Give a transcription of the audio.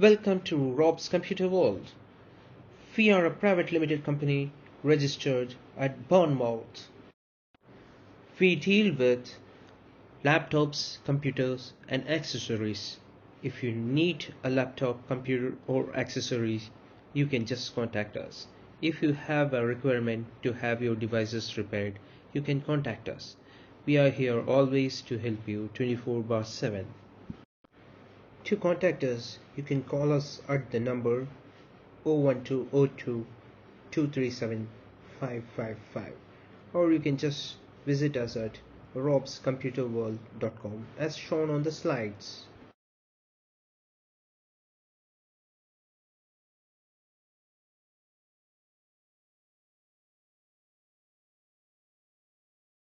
Welcome to Rob's Computer World. We are a private limited company registered at Bournemouth. We deal with laptops, computers and accessories. If you need a laptop, computer or accessories, you can just contact us. If you have a requirement to have your devices repaired, you can contact us. We are here always to help you 24/7. To contact us, you can call us at the number 01202 237 555, or you can just visit us at robscomputerworld.com as shown on the slides.